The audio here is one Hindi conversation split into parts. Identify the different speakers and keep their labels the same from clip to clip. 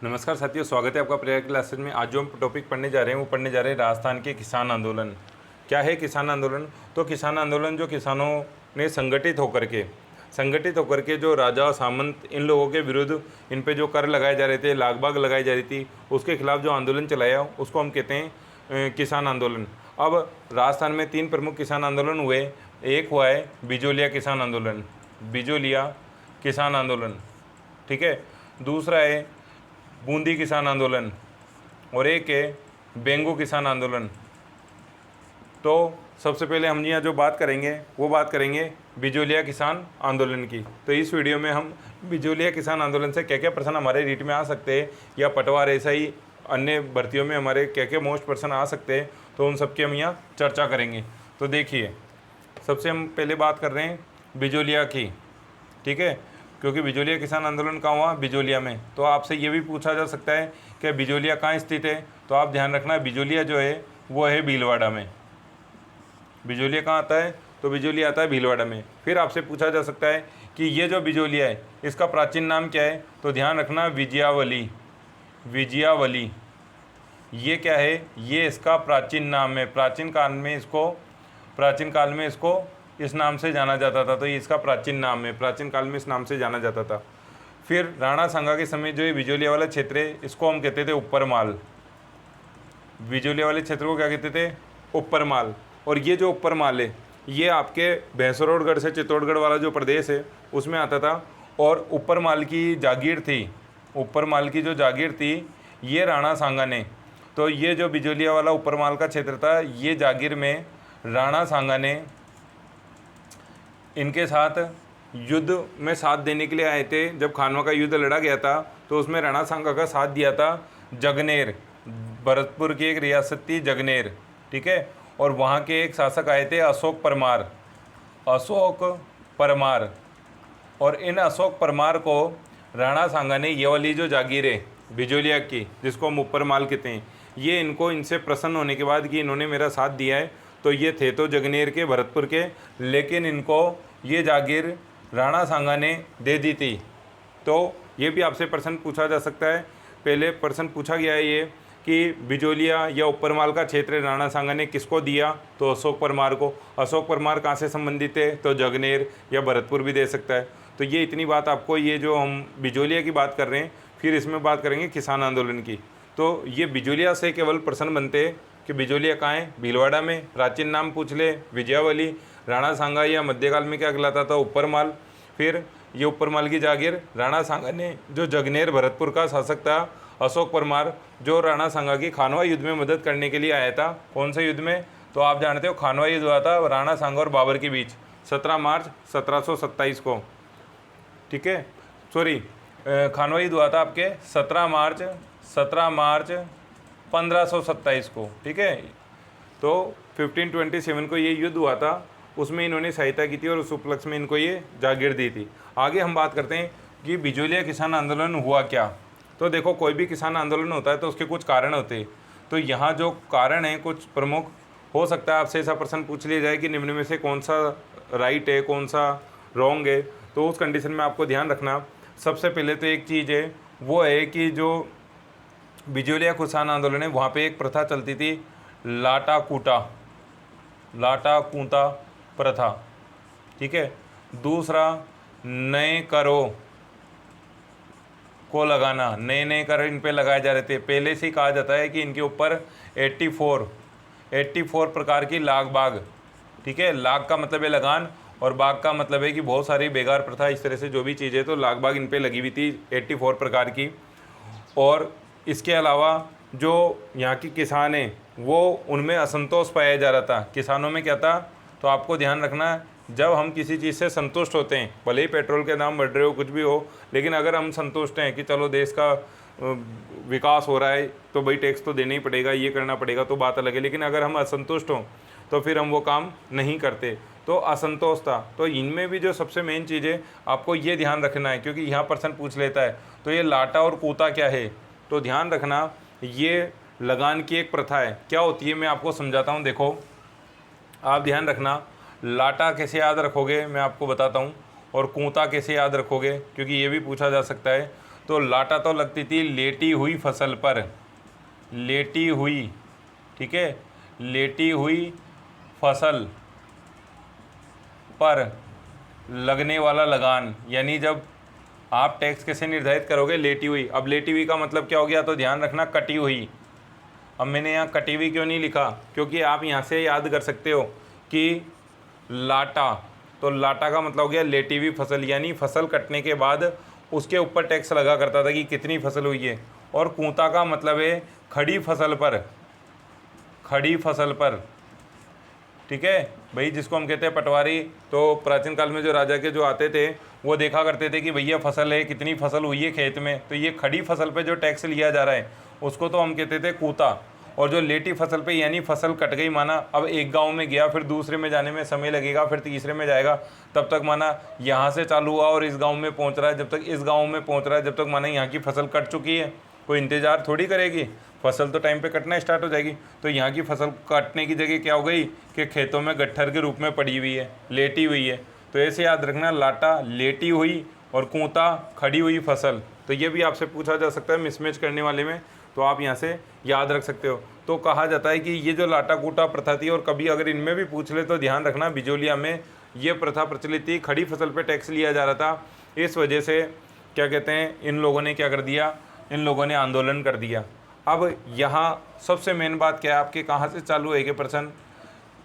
Speaker 1: नमस्कार साथियों, स्वागत है आपका प्रेयर क्लासेज में। आज जो हम टॉपिक पढ़ने जा रहे हैं वो पढ़ने जा रहे हैं राजस्थान के किसान आंदोलन। क्या है किसान आंदोलन? तो किसान आंदोलन जो किसानों ने संगठित होकर के जो राजा सामंत इन लोगों के विरुद्ध इन पे जो कर लगाए जा रहे थे, लागबाग लगाई जा रही थी, उसके खिलाफ जो आंदोलन चलाया उसको हम कहते हैं किसान आंदोलन। अब राजस्थान में 3 प्रमुख किसान आंदोलन हुए। एक हुआ है बिजोलिया किसान आंदोलन, ठीक है। दूसरा है बूंदी किसान आंदोलन और एक है बेंगू किसान आंदोलन। तो सबसे पहले हम यहाँ जो बात करेंगे वो बात करेंगे बिजोलिया किसान आंदोलन की। तो इस वीडियो में हम बिजोलिया किसान आंदोलन से क्या क्या प्रश्न हमारे रीट में आ सकते हैं, या पटवार ऐसा ही अन्य भर्तियों में हमारे क्या क्या मोस्ट प्रश्न आ सकते हैं, तो उन सबकी हम यहाँ चर्चा करेंगे। तो देखिए, सबसे हम पहले बात कर रहे हैं बिजोलिया की, ठीक है, क्योंकि बिजोलिया किसान आंदोलन कहाँ हुआ? बिजोलिया में। तो आपसे ये भी पूछा जा सकता है कि बिजोलिया कहाँ स्थित है, तो आप ध्यान रखना बिजोलिया जो है वो है भीलवाड़ा में। बिजोलिया कहाँ आता है? तो बिजोलिया आता है भीलवाड़ा में। फिर आपसे पूछा जा सकता है कि ये जो बिजोलिया है इसका प्राचीन नाम क्या है, तो ध्यान रखना विजयावली। ये क्या है? ये इसका प्राचीन नाम है। प्राचीन काल में इसको इस नाम से जाना जाता था। तो ये इसका प्राचीन नाम है, प्राचीन काल में इस नाम से जाना जाता था। फिर राणा सांगा के समय जो ये बिजोलिया वाला क्षेत्र है इसको हम कहते थे ऊपरमाल। बिजोलिया वाले क्षेत्र को क्या कहते थे? ऊपरमाल। और ये जो ऊपरमाल है ये आपके भैंसरोडगढ़ से चित्तौड़गढ़ वाला जो प्रदेश है उसमें आता था। और ऊपरमाल की जो जागीर थी ये राणा सांगा ने। तो ये जो बिजोलिया वाला ऊपरमाल का क्षेत्र था, ये जागीर में राणा सांगा ने इनके साथ युद्ध में साथ देने के लिए आए थे। जब खानवा का युद्ध लड़ा गया था तो उसमें राणा सांगा का साथ दिया था जगनेर, भरतपुर की एक रियासत थी जगनेर, ठीक है। और वहाँ के एक शासक आए थे अशोक परमार। और इन अशोक परमार को राणा सांगा ने ये वाली जो जागीर है बिजोलिया की, जिसको हम ऊपरमाल कहते हैं, ये इनसे प्रसन्न होने के बाद कि इन्होंने मेरा साथ दिया है, तो ये थे तो जगनेर के, भरतपुर के, लेकिन इनको ये जागीर राणा सांगा ने दे दी थी। तो ये भी आपसे प्रश्न पूछा जा सकता है। पहले प्रश्न पूछा गया है ये कि बिजोलिया या ऊपरमाल का क्षेत्र राणा सांगा ने किसको दिया, तो अशोक परमार को। अशोक परमार कहाँ से संबंधित है, तो जगनेर या भरतपुर भी दे सकता है। तो ये इतनी बात आपको, ये जो हम बिजोलिया की बात कर रहे हैं, फिर इसमें बात करेंगे किसान आंदोलन की। तो ये बिजोलिया से केवल प्रश्न बनते हैं कि बिजोलिया कहाँ है? भीलवाड़ा में। प्राचीन नाम पूछ ले विजयावली। राणा सांगा या मध्यकाल में क्या कहलाता था? ऊपरमाल। फिर ये ऊपरमाल की जागीर राणा सांगा ने, जो जगनेर भरतपुर का शासक था अशोक परमार, जो राणा सांगा की खानवा युद्ध में मदद करने के लिए आया था। कौन से युद्ध में? तो आप जानते हो खानवा युद्ध हुआ था राणा सांगा और बाबर के बीच 17 मार्च 1727 को, ठीक है। खानवा युद्ध हुआ था आपके 17 मार्च 1527 को, ठीक है। तो 1527 को ये युद्ध हुआ था, उसमें इन्होंने सहायता की थी और उस उपलक्ष्य में इनको ये जागीर दी थी। आगे हम बात करते हैं कि बिजोलिया किसान आंदोलन हुआ क्या। तो देखो, कोई भी किसान आंदोलन होता है तो उसके कुछ कारण होते हैं। तो यहाँ जो कारण हैं कुछ प्रमुख, हो सकता है आपसे ऐसा प्रश्न पूछ लिया जाए कि निम्न में से कौन सा राइट है, कौन सा रॉन्ग है। तो उस कंडीशन में आपको ध्यान रखना, सबसे पहले तो एक चीज़ है वो है कि जो बिजोलिया किसान आंदोलन है वहाँ पे एक प्रथा चलती थी, लाटा कूटा प्रथा, ठीक है। दूसरा, नए करों को लगाना, नए कर इन पे लगाए जा रहे थे। पहले से ही कहा जाता है कि इनके ऊपर 84 प्रकार की लाग बाग, ठीक है। लाग का मतलब है लगान और बाग का मतलब है कि बहुत सारी बेकार प्रथा, इस तरह से जो भी चीज़ें, तो लाग बाग इन पे लगी हुई थी 84 प्रकार की। और इसके अलावा जो यहाँ की किसान हैं वो उनमें असंतोष पाया जा रहा था। किसानों में क्या था, तो आपको ध्यान रखना, जब हम किसी चीज़ से संतुष्ट होते हैं, भले ही पेट्रोल के दाम बढ़ रहे हो, कुछ भी हो, लेकिन अगर हम संतुष्ट हैं कि चलो देश का विकास हो रहा है तो भाई टैक्स तो देना ही पड़ेगा, ये करना पड़ेगा, तो बात अलग है। लेकिन अगर हम असंतुष्ट हों तो फिर हम वो काम नहीं करते। तो असंतोष था। तो इनमें भी जो सबसे मेन चीज़ है आपको ये ध्यान रखना है, क्योंकि यहाँ प्रश्न पूछ लेता है। तो ये लाटा और कूता क्या है, तो ध्यान रखना, ये लगान की एक प्रथा है। क्या होती है मैं आपको समझाता हूँ। देखो, आप ध्यान रखना, लाटा कैसे याद रखोगे मैं आपको बताता हूँ, और कूता कैसे याद रखोगे, क्योंकि ये भी पूछा जा सकता है। तो लाटा तो लगती थी लेटी हुई फसल पर, लेटी हुई, ठीक है, लेटी हुई फसल पर लगने वाला लगान, यानी जब आप टैक्स कैसे निर्धारित करोगे, लेटी हुई। अब लेटी हुई का मतलब क्या हो गया, तो ध्यान रखना कटी हुई। अब मैंने यहाँ कटी हुई क्यों नहीं लिखा, क्योंकि आप यहाँ से याद कर सकते हो कि लाटा, तो लाटा का मतलब हो गया लेटी हुई फसल, यानी फसल कटने के बाद उसके ऊपर टैक्स लगा करता था कि कितनी फसल हुई है। और कूता का मतलब है खड़ी फसल पर, खड़ी फसल पर, ठीक है भाई, जिसको हम कहते हैं पटवारी। तो प्राचीन काल में जो राजा के जो आते थे वो देखा करते थे कि भैया फसल है, कितनी फसल हुई है खेत में, तो ये खड़ी फसल पे जो टैक्स लिया जा रहा है उसको तो हम कहते थे कूता। और जो लेटी फसल पे, यानी फसल कट गई, माना अब एक गांव में गया, फिर दूसरे में जाने में समय लगेगा, फिर तीसरे में जाएगा, तब तक माना यहाँ से चालू हुआ और इस गाँव में पहुँच रहा है, जब तक इस गाँव में पहुँच रहा है, जब तक माना यहाँ की फसल कट चुकी है, कोई इंतज़ार थोड़ी करेगी, फसल तो टाइम पे कटना स्टार्ट हो जाएगी। तो यहाँ की फसल काटने की जगह क्या हो गई कि खेतों में गट्ठर के रूप में पड़ी हुई है, लेटी हुई है। तो ऐसे याद रखना, लाटा लेटी हुई और कूता खड़ी हुई फसल। तो ये भी आपसे पूछा जा सकता है मिसमैच करने वाले में, तो आप यहाँ से याद रख सकते हो। तो कहा जाता है कि ये जो लाटा कूटा प्रथा थी, और कभी अगर इनमें भी पूछ ले तो ध्यान रखना बिजोलिया में ये प्रथा प्रचलित थी, खड़ी फसल पर टैक्स लिया जा रहा था। इस वजह से क्या कहते हैं, इन लोगों ने क्या कर दिया, इन लोगों ने आंदोलन कर दिया। अब यहाँ सबसे मेन बात क्या है आपके, कहाँ से चालू है कि प्रश्न,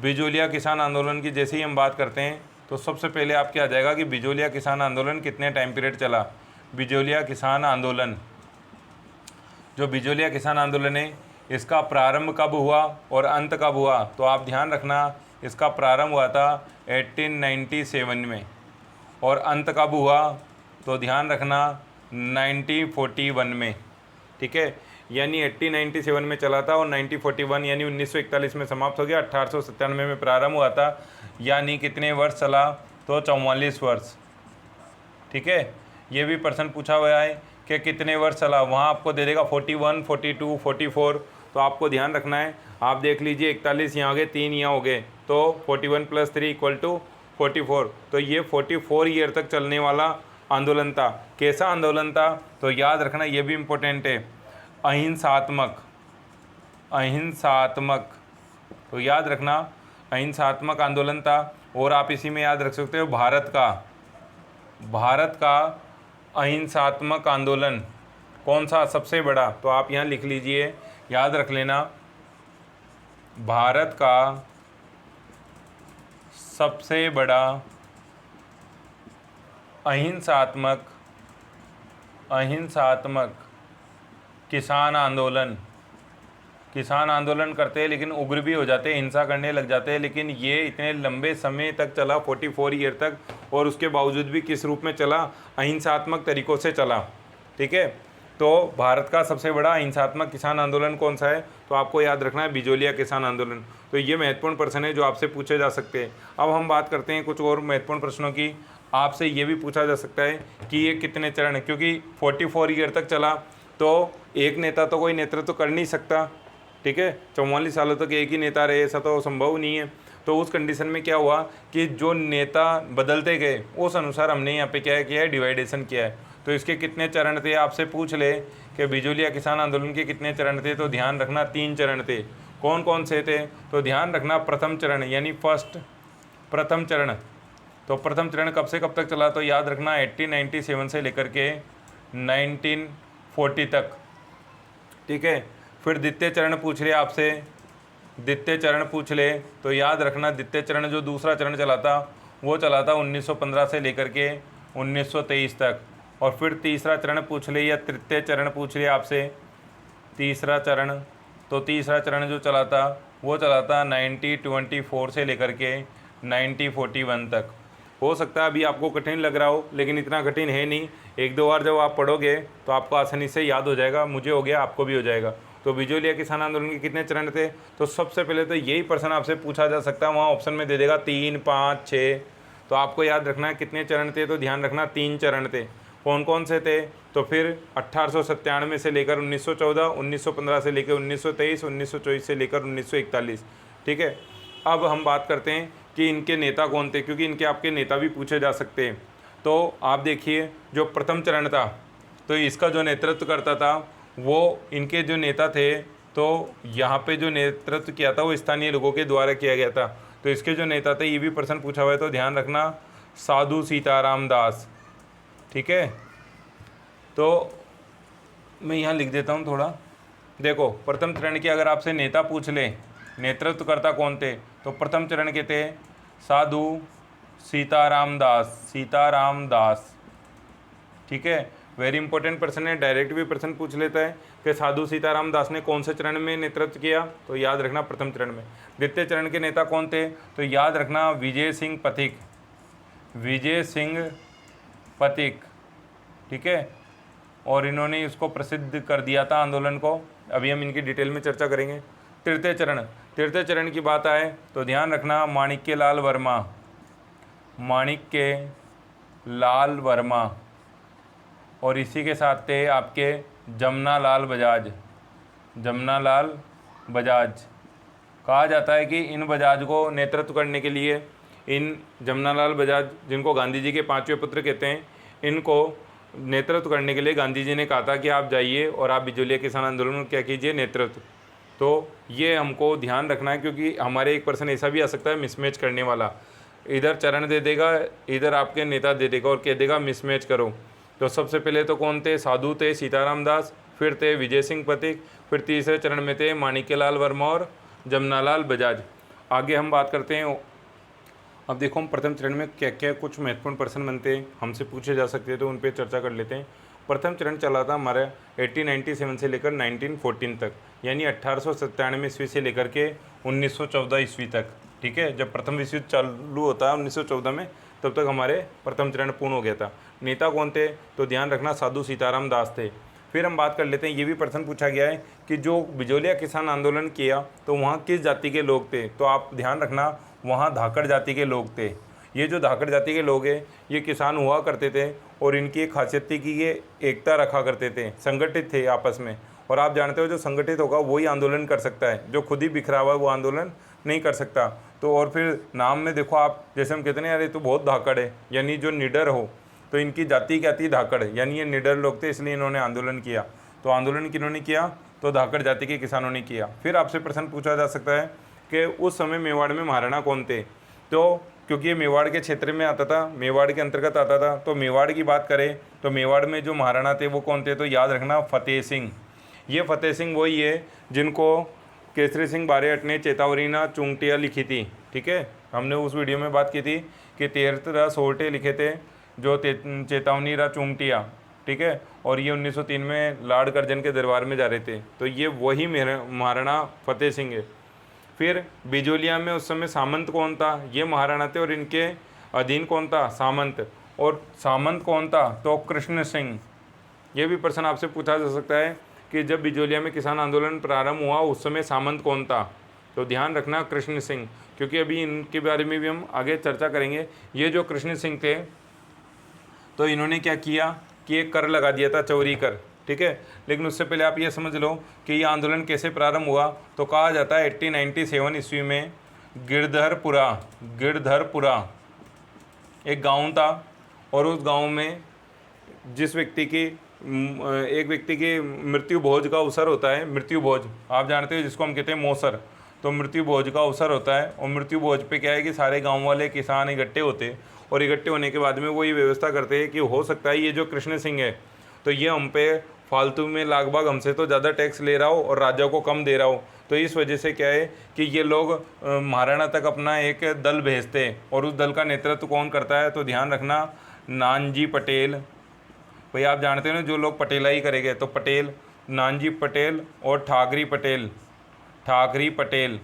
Speaker 1: बिजोलिया किसान आंदोलन की जैसे ही हम बात करते हैं तो सबसे पहले आपके आ जाएगा कि बिजोलिया किसान आंदोलन कितने टाइम पीरियड चला। बिजोलिया किसान आंदोलन, जो बिजोलिया किसान आंदोलन है, इसका प्रारंभ कब हुआ और अंत कब हुआ, तो आप ध्यान रखना इसका प्रारंभ हुआ था 1897 में, और अंत कब हुआ तो ध्यान रखना 1941 में, ठीक है। यानी 1897 में चला था और 1941 यानी 1941 में समाप्त हो गया। 1897 में प्रारंभ हुआ था, यानी कितने वर्ष चला, तो 44 वर्ष, ठीक है। ये भी प्रश्न पूछा हुआ है कि कितने वर्ष चला, वहाँ आपको दे देगा 41, 42, 44। तो आपको ध्यान रखना है, आप देख लीजिए 41 यहाँ हो गए, 3 यहाँ हो गए, तो 41 + 3 = 44। तो ये 44 ईयर तक चलने वाला आंदोलन था। कैसा आंदोलन था, तो याद रखना ये भी इम्पोर्टेंट है, अहिंसात्मक, अहिंसात्मक। तो याद रखना अहिंसात्मक आंदोलन था। और आप इसी में याद रख सकते हो भारत का अहिंसात्मक आंदोलन कौन सा सबसे बड़ा, तो आप यहाँ लिख लीजिए, याद रख लेना, भारत का सबसे बड़ा अहिंसात्मक किसान आंदोलन करते हैं, लेकिन उग्र भी हो जाते हैं, हिंसा करने लग जाते हैं, लेकिन ये इतने लंबे समय तक चला, 44 ईयर तक, और उसके बावजूद भी किस रूप में चला, अहिंसात्मक तरीक़ों से चला, ठीक है। तो भारत का सबसे बड़ा अहिंसात्मक किसान आंदोलन कौन सा है, तो आपको याद रखना है बिजोलिया किसान आंदोलन। तो ये महत्वपूर्ण प्रश्न है जो आपसे पूछे जा सकते हैं। अब हम बात करते हैं कुछ और महत्वपूर्ण प्रश्नों की। आपसे ये भी पूछा जा सकता है कि ये कितने चरण, क्योंकि 44 ईयर तक चला, तो एक नेता तो कोई नेतृत्व तो कर नहीं सकता, ठीक है, 44 सालों तक एक ही नेता रहे, ऐसा तो संभव नहीं है। तो उस कंडीशन में क्या हुआ कि जो नेता बदलते गए, उस अनुसार हमने यहाँ पे क्या किया है, डिवाइडेशन किया है। तो इसके कितने चरण थे, आपसे पूछ ले कि बिजोलिया किसान आंदोलन के कितने चरण थे, तो ध्यान रखना 3 चरण थे। कौन कौन से थे, तो ध्यान रखना प्रथम चरण यानी प्रथम चरण। तो प्रथम चरण कब से कब तक चला, तो याद रखना 1897 से लेकर के 1940 तक, ठीक है। फिर द्वितीय चरण पूछ ले आपसे, द्वितीय चरण पूछ ले, तो याद रखना द्वितीय चरण जो दूसरा चरण चला था वो चला था 1915 से लेकर के 1923 तक। और फिर तीसरा चरण पूछ ले या तृतीय चरण पूछ ले आपसे, तीसरा चरण, तो तीसरा चरण जो चला था वो चला था 1924 से लेकर के 1941 तक। हो सकता है अभी आपको कठिन लग रहा हो, लेकिन इतना कठिन है नहीं, 1-2 बार जब आप पढ़ोगे तो आपको आसानी से याद हो जाएगा, मुझे हो गया, आपको भी हो जाएगा। तो बिजोलिया किसान आंदोलन के कितने चरण थे, तो सबसे पहले तो यही प्रश्न आपसे पूछा जा सकता है, वहाँ ऑप्शन में दे देगा 3, 5, 6। तो आपको याद रखना है कितने चरण थे, तो ध्यान रखना 3 चरण थे। कौन कौन से थे, तो फिर 1897 से लेकर 1914, 1915 से लेकर 1923, 1924 से लेकर 1941, ठीक है। अब हम बात करते हैं कि इनके नेता कौन थे, क्योंकि इनके आपके नेता भी पूछे जा सकते हैं। तो आप देखिए जो प्रथम चरण था, तो इसका जो नेतृत्व करता था वो इनके जो नेता थे, तो यहाँ पे जो नेतृत्व किया था वो स्थानीय लोगों के द्वारा किया गया था। तो इसके जो नेता थे, ये भी प्रश्न पूछा हुआ है, तो ध्यान रखना साधु सीताराम दास। ठीक है, तो मैं यहाँ लिख देता हूँ थोड़ा। देखो, प्रथम चरण की अगर आपसे नेता पूछ ले, नेतृत्वकर्ता कौन थे, तो प्रथम चरण के थे साधु सीताराम दास, सीताराम दास। ठीक है, वेरी इंपॉर्टेंट प्रश्न है, डायरेक्ट भी प्रश्न पूछ लेता है कि साधु सीताराम दास ने कौन से चरण में नेतृत्व किया, तो याद रखना प्रथम चरण में। द्वितीय चरण के नेता कौन थे, तो याद रखना विजय सिंह पथिक, विजय सिंह पथिक। ठीक है, और इन्होंने इसको प्रसिद्ध कर दिया था आंदोलन को। अभी हम इनकी डिटेल में चर्चा करेंगे। तृतीय चरण, तृतीय चरण की बात आए तो ध्यान रखना माणिक्य लाल वर्मा, माणिक्य लाल वर्मा। और इसी के साथ थे आपके जमुना लाल बजाज, जमुना लाल बजाज। कहा जाता है कि इन बजाज को नेतृत्व करने के लिए, इन जमुना लाल बजाज जिनको गांधी जी के पांचवें पुत्र कहते हैं, इनको नेतृत्व करने के लिए गांधी जी ने कहा था कि आप जाइए और आप बिजोलिया किसान आंदोलन में क्या कीजिए, नेतृत्व। तो ये हमको ध्यान रखना है, क्योंकि हमारे एक पर्सन ऐसा भी आ सकता है मिसमैच करने वाला, इधर चरण दे देगा, इधर आपके नेता दे देगा और कह देगा मिसमैच करो। तो सबसे पहले तो कौन थे, साधु थे सीताराम दास, फिर थे विजय सिंह पथिक, फिर तीसरे चरण में थे माणिक्यलाल वर्मा और जमुनालाल बजाज। आगे हम बात करते हैं। अब देखो, हम प्रथम चरण में क्या क्या कुछ महत्वपूर्ण प्रश्न बनते हैं, हमसे पूछे जा सकते हैं, तो उन पर चर्चा कर लेते हैं। प्रथम चरण चला था हमारा 1897 से लेकर 1914 तक, यानी 1897 ईस्वी से लेकर के 1914 ईस्वी तक। ठीक है, जब प्रथम विश्व युद्ध चालू होता है 1914 में, तब तक हमारे प्रथम चरण पूर्ण हो गया था। नेता कौन थे, तो ध्यान रखना साधु सीताराम दास थे। फिर हम बात कर लेते हैं, ये भी प्रश्न पूछा गया है कि जो बिजोलिया किसान आंदोलन किया तो वहाँ किस जाति के लोग थे, तो आप ध्यान रखना वहाँ धाकड़ जाति के लोग थे। ये जो धाकड़ जाति के लोग हैं, ये किसान हुआ करते थे और इनकी एक खासियत थी कि ये एकता रखा करते थे, संगठित थे आपस में। और आप जानते हो जो संगठित होगा वही आंदोलन कर सकता है, जो खुद ही बिखरा हुआ है वो आंदोलन नहीं कर सकता। तो और फिर नाम में देखो आप, जैसे हम कहते हैं यार ये तो बहुत धाकड़ है, यानी जो निडर हो, तो इनकी जाति क्या थी, धाकड़, यानी ये निडर लोग थे, इसलिए इन्होंने आंदोलन किया। तो आंदोलन किन्होंने किया, तो धाकड़ जाति के किसानों ने किया। फिर आपसे प्रश्न पूछा जा सकता है कि उस समय मेवाड़ में महाराणा कौन थे, तो क्योंकि ये मेवाड़ के क्षेत्र में आता था, मेवाड़ के अंतर्गत आता था, तो मेवाड़ की बात करें तो मेवाड़ में जो महाराणा थे वो कौन थे, तो याद रखना फतेह सिंह। ये फतेह सिंह वही है जिनको केसरी सिंह बारेट ने चेतावनी चुंगटिया लिखी थी। ठीक है, हमने उस वीडियो में बात की थी कि 13 सोरठे लिखे थे जो चेतावनी चुंगटिया। ठीक है, और ये 1903 में लॉर्ड कर्जन के दरबार में जा रहे थे, तो ये वही महाराणा फतेह सिंह है। फिर बिजोलिया में उस समय सामंत कौन था, ये महाराणा थे, और इनके अधीन कौन था, सामंत। और सामंत कौन था, तो कृष्ण सिंह। ये भी प्रश्न आपसे पूछा जा सकता है कि जब बिजोलिया में किसान आंदोलन प्रारंभ हुआ उस समय सामंत कौन था, तो ध्यान रखना कृष्ण सिंह, क्योंकि अभी इनके बारे में भी हम आगे चर्चा करेंगे। ये जो कृष्ण सिंह थे, तो इन्होंने क्या किया कि एक कर लगा दिया था, चौरी कर। ठीक है, लेकिन उससे पहले आप ये समझ लो कि ये आंदोलन कैसे प्रारंभ हुआ। तो कहा जाता है 1897 ईस्वी में गिरधरपुरा, गिरधरपुरा एक गांव था, और उस गांव में जिस व्यक्ति की एक व्यक्ति की मृत्यु भोज का अवसर होता है, मृत्यु भोज आप जानते हो जिसको हम कहते हैं मौसर, तो मृत्यु भोज का अवसर होता है। और मृत्यु भोज पे क्या है कि सारे गांव वाले किसान इकट्ठे होते, और इकट्ठे होने के बाद में वो ये व्यवस्था करते हैं कि हो सकता है ये जो कृष्ण सिंह है तो ये हम पे फालतू में लगभग हमसे तो ज़्यादा टैक्स ले रहा हो और राजा को कम दे रहा हो। तो इस वजह से क्या है कि ये लोग महाराणा तक अपना एक दल भेजते हैं, और उस दल का नेतृत्व कौन करता है, तो ध्यान रखना नानजी पटेल। भाई आप जानते हो ना जो लोग पटेलाई करेंगे, तो पटेल, नानजी पटेल और ठाकरी पटेल, ठाकरी पटेल,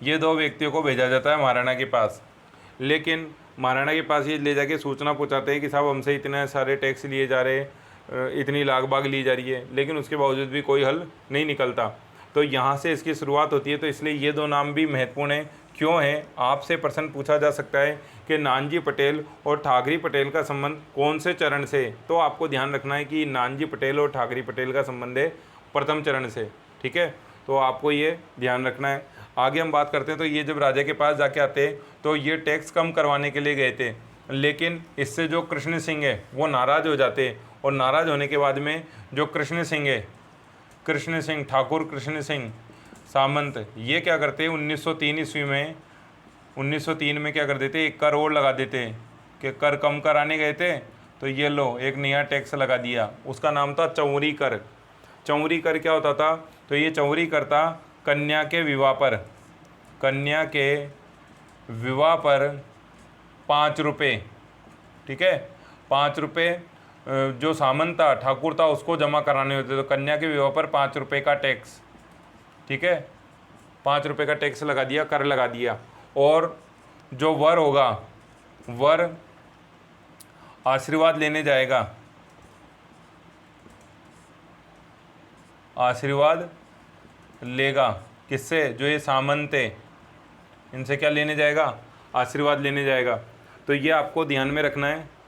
Speaker 1: ये दो व्यक्तियों को भेजा जाता है महाराणा के पास। लेकिन महाराणा के पास ये ले जाके सूचना पहुंचाते हैं कि साहब हमसे इतने सारे टैक्स लिए जा रहे हैं, इतनी लागबाग ली जा रही है, लेकिन उसके बावजूद भी कोई हल नहीं निकलता। तो यहाँ से इसकी शुरुआत होती है। तो इसलिए ये दो नाम भी महत्वपूर्ण हैं। क्यों है, आपसे प्रश्न पूछा जा सकता है कि नानजी पटेल और ठाकरी पटेल का संबंध कौन से चरण से, तो आपको ध्यान रखना है कि नानजी पटेल और ठाकरी पटेल का संबंध है प्रथम चरण से। ठीक है, तो आपको ये ध्यान रखना है। आगे हम बात करते हैं, तो ये जब राजा के पास जाके आते तो ये टैक्स कम करवाने के लिए गए थे, लेकिन इससे जो कृष्ण सिंह है वो नाराज़ हो जाते और नाराज़ होने के बाद में जो कृष्ण सिंह है, कृष्ण सिंह, ठाकुर कृष्ण सिंह सामंत, ये क्या करते 1903 ईस्वी में, 1903 में क्या कर देते, एक कर और लगा देते कि कर कम कराने गए थे तो ये लो एक नया टैक्स लगा दिया, उसका नाम था चौरी कर। चौरी कर क्या होता था, तो ये चौरी कर था कन्या के विवाह पर, कन्या के विवाह पर 5 रुपये, ठीक है, 5 रुपये जो सामंत था, ठाकुर था, उसको जमा कराने होते, तो कन्या के विवाह पर 5 रुपये का टैक्स, ठीक है, 5 रुपये का टैक्स लगा दिया, कर लगा दिया। और जो वर होगा, वर आशीर्वाद लेने जाएगा, आशीर्वाद लेगा किससे, जो ये सामंत है इनसे क्या लेने जाएगा, आशीर्वाद लेने जाएगा। तो ये आपको ध्यान में रखना है।